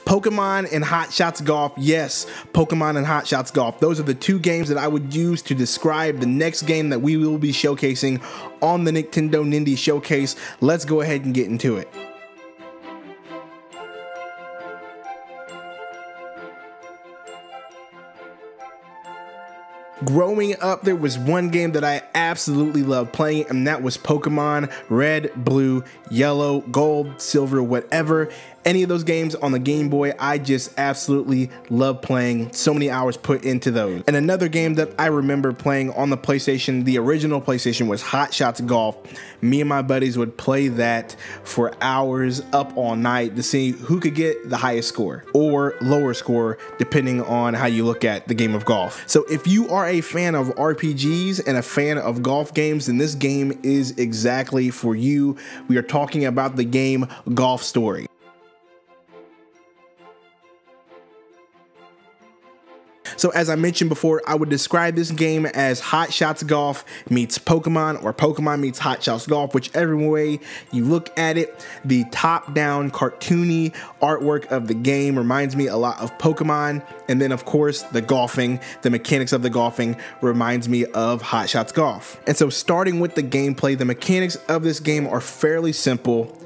Pokemon and Hot Shots Golf. Yes, Pokemon and Hot Shots Golf. Those are the two games that I would use to describe the next game that we will be showcasing on the Nintendo Nindie Showcase. Let's go ahead and get into it. Growing up, there was one game that I absolutely loved playing, and that was Pokemon Red, Blue, Yellow, Gold, Silver, whatever. Any of those games on the Game Boy, I just absolutely love playing. So many hours put into those. And another game that I remember playing on the PlayStation, the original PlayStation, was Hot Shots Golf. Me and my buddies would play that for hours, up all night, to see who could get the highest score or lower score, depending on how you look at the game of golf. So if you are a fan of RPGs and a fan of golf games, then this game is exactly for you. We are talking about the game Golf Story. So as I mentioned before, I would describe this game as Hot Shots Golf meets Pokemon, or Pokemon meets Hot Shots Golf, whichever way you look at it. The top-down cartoony artwork of the game reminds me a lot of Pokemon, and then of course the golfing, the mechanics of the golfing reminds me of Hot Shots Golf. And so starting with the gameplay, the mechanics of this game are fairly simple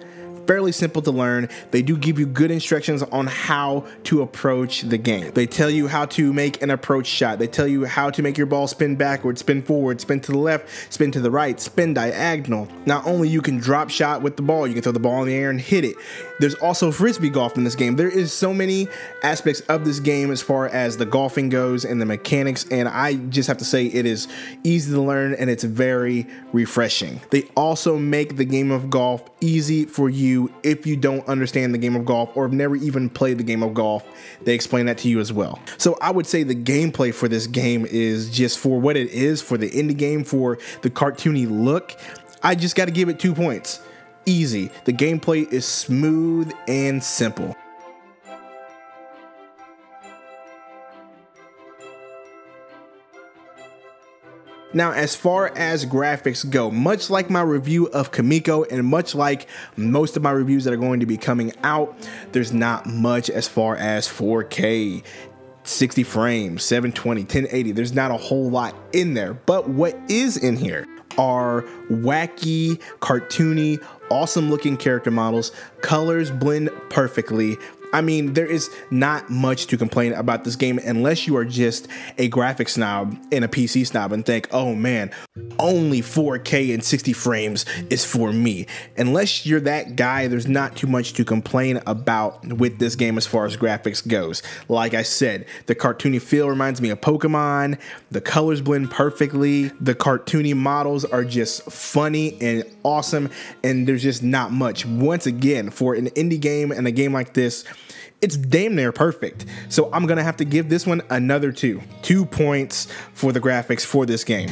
to learn. They do give you good instructions on how to approach the game. They tell you how to make an approach shot. They tell you how to make your ball spin backwards, spin forward, spin to the left, spin to the right, spin diagonal. Not only you can drop shot with the ball, you can throw the ball in the air and hit it. There's also frisbee golf in this game. There is so many aspects of this game as far as the golfing goes and the mechanics, and I just have to say it is easy to learn and it's very refreshing. They also make the game of golf easy for you if you don't understand the game of golf or have never even played the game of golf. They explain that to you as well. So I would say the gameplay for this game is just for what it is, for the indie game, for the cartoony look. I just got to give it 2 points. Easy. The gameplay is smooth and simple. Now, as far as graphics go, much like my review of Kamiko and much like most of my reviews that are going to be coming out, there's not much as far as 4K, 60 frames, 720, 1080. There's not a whole lot in there, but what is in here are wacky, cartoony, awesome looking character models. Colors blend perfectly. I mean, there is not much to complain about this game unless you are just a graphics snob and a PC snob and think, oh man, only 4K and 60 frames is for me. Unless you're that guy, there's not too much to complain about with this game as far as graphics goes. Like I said, the cartoony feel reminds me of Pokemon. The colors blend perfectly. The cartoony models are just funny and awesome, and there's just not much. Once again, for an indie game and a game like this, it's damn near perfect. So I'm gonna have to give this one another 2 points for the graphics for this game.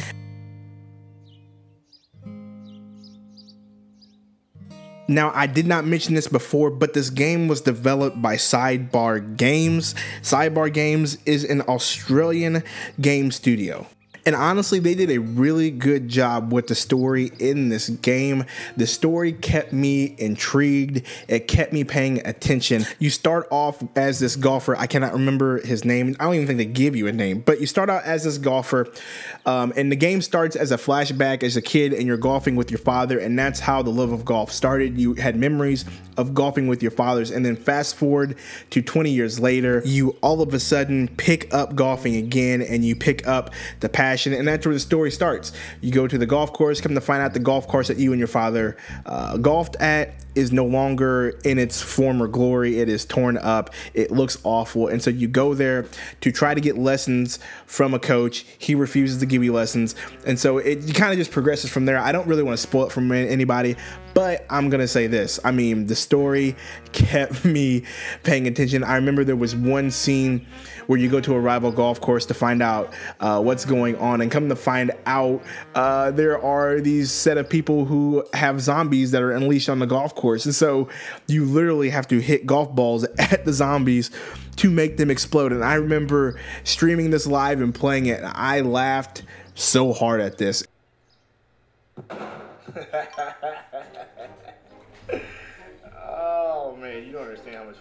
Now, I did not mention this before, but this game was developed by Sidebar Games. Sidebar Games is an Australian game studio. And honestly, they did a really good job with the story in this game. The story kept me intrigued. It kept me paying attention. You start off as this golfer. I cannot remember his name. I don't even think they give you a name, but you start out as this golfer. And the game starts as a flashback as a kid and you're golfing with your father. And that's how the love of golf started. You had memories of golfing with your fathers. And then fast forward to 20 years later, you all of a sudden pick up golfing again and you pick up the passion. And that's where the story starts. You go to the golf course, come to find out the golf course that you and your father golfed at is no longer in its former glory. It is torn up. It looks awful. And so you go there to try to get lessons from a coach. He refuses to give you lessons. And so it kind of just progresses from there. I don't really want to spoil it from anybody, but I'm going to say this. I mean, the story kept me paying attention. I remember there was one scene where you go to a rival golf course to find out what's going on, and come to find out there are these set of people who have zombies that are unleashed on the golf course. And so you literally have to hit golf balls at the zombies to make them explode. And I remember streaming this live and playing it, and I laughed so hard at this. Oh man, you don't understand how much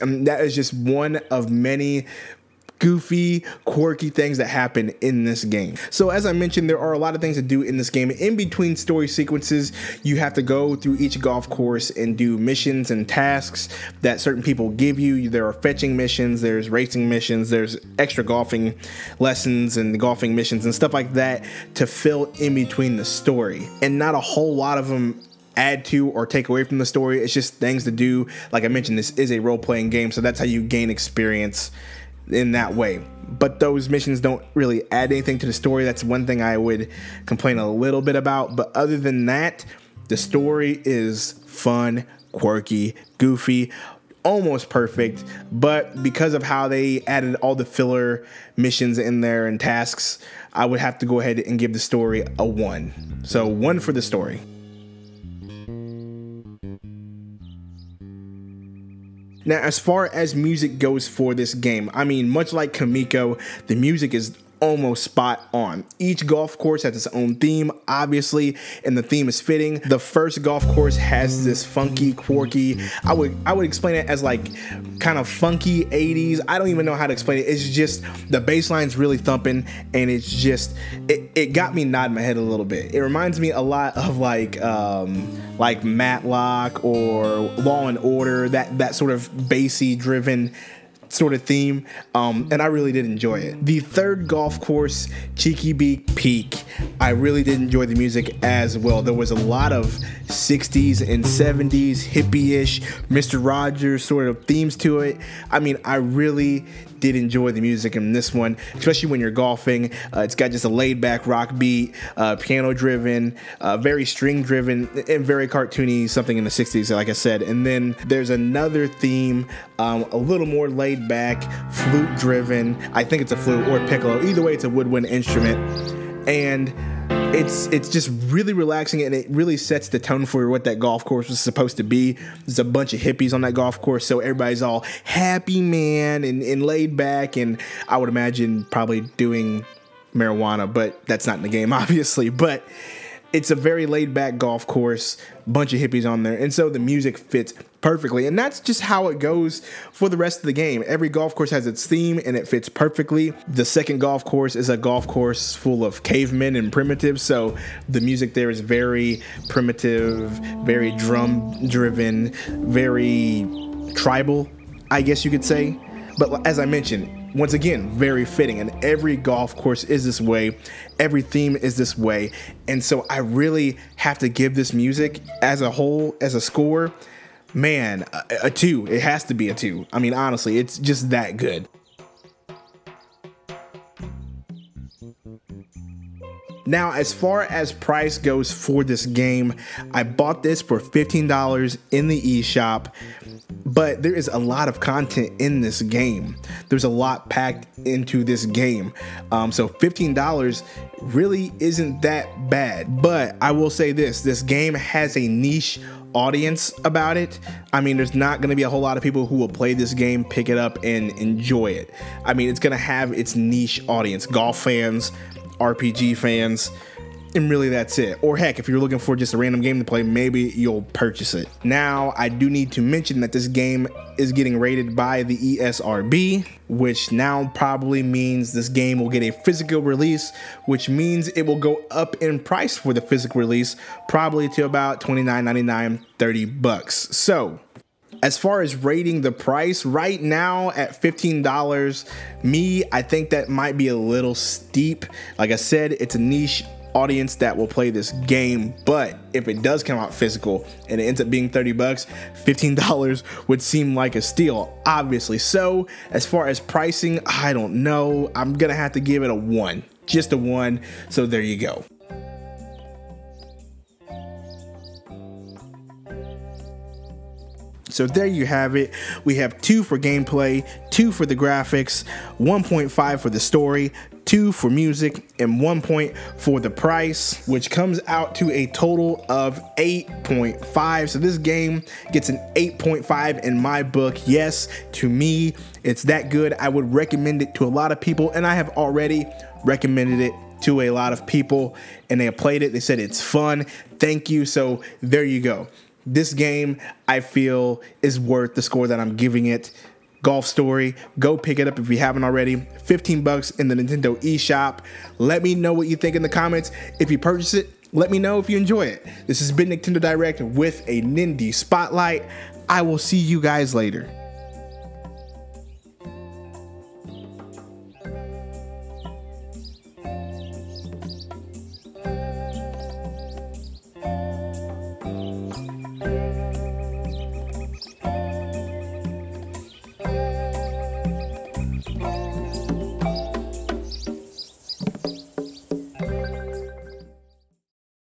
And that is just one of many goofy, quirky things that happen in this game. So as I mentioned, there are a lot of things to do in this game. In between story sequences, you have to go through each golf course and do missions and tasks that certain people give you. There are fetching missions, there's racing missions, there's extra golfing lessons and golfing missions and stuff like that to fill in between the story. And not a whole lot of them add to or take away from the story. It's just things to do. Like I mentioned, this is a role-playing game, so that's how you gain experience in that way. But those missions don't really add anything to the story. That's one thing I would complain a little bit about. But other than that, the story is fun, quirky, goofy, almost perfect. But because of how they added all the filler missions in there and tasks, I would have to go ahead and give the story a 1. So 1 for the story. Now, as far as music goes for this game, I mean, much like Kamiko, the music is almost spot on. Each golf course has its own theme, obviously, and the theme is fitting. The first golf course has this funky, quirky, I would explain it as like kind of funky 80s. I don't even know how to explain it. It's just the bass line's really thumping, and it's just it got me nodding my head a little bit. It reminds me a lot of like Matlock or Law and Order, that sort of bassy driven sort of theme, and I really did enjoy it. The third golf course, Cheeky Beak Peak, I really did enjoy the music as well. There was a lot of 60s and 70s hippie-ish Mr. Rogers sort of themes to it. I mean, I really did enjoy the music in this one, especially when you're golfing. It's got just a laid-back rock beat, piano-driven, very string-driven, and very cartoony, something in the 60s, like I said. And then there's another theme, a little more laid-back, flute-driven. I think it's a flute or a piccolo. Either way, it's a woodwind instrument. And it's just really relaxing, and it really sets the tone for what that golf course was supposed to be. There's a bunch of hippies on that golf course, so everybody's all happy, man, and laid back, and I would imagine probably doing marijuana, but that's not in the game, obviously. But it's a very laid back golf course, bunch of hippies on there, and so the music fits perfectly. And that's just how it goes for the rest of the game. Every golf course has its theme, and it fits perfectly. The second golf course is a golf course full of cavemen and primitives, so the music there is very primitive, very drum driven, very tribal, I guess you could say. But as I mentioned, once again, very fitting, and every golf course is this way, every theme is this way, and so I really have to give this music as a whole, as a score, man, a 2. It has to be a 2. I mean, honestly, it's just that good. Now, as far as price goes for this game, I bought this for $15 in the eShop, but there is a lot of content in this game. There's a lot packed into this game. So $15 really isn't that bad. But I will say this game has a niche audience about it. I mean, there's not going to be a whole lot of people who will play this game, pick it up, and enjoy it. I mean, it's going to have its niche audience, golf fans, RPG fans, and really that's it. Or heck, if you're looking for just a random game to play, maybe you'll purchase it. Now, I do need to mention that this game is getting rated by the ESRB, which now probably means this game will get a physical release, which means it will go up in price for the physical release, probably to about $29.99, $30. So, as far as rating the price, right now at $15, I think that might be a little steep. Like I said, it's a niche audience that will play this game, but if it does come out physical and it ends up being $30, $15 would seem like a steal, obviously. So as far as pricing, I don't know. I'm gonna have to give it a 1, just a 1. So there you go. So there you have it. We have 2 for gameplay, 2 for the graphics, 1.5 for the story, 2 for music, and 1 point for the price, which comes out to a total of 8.5. So this game gets an 8.5 in my book. Yes, to me, it's that good. I would recommend it to a lot of people, and I have already recommended it to a lot of people, and they have played it. They said it's fun. Thank you. So there you go. This game, I feel, is worth the score that I'm giving it. Golf Story, go pick it up if you haven't already. $15 in the Nintendo eShop. Let me know what you think in the comments. If you purchase it, let me know if you enjoy it. This has been Nintendo Direct with a Nindie Spotlight. I will see you guys later.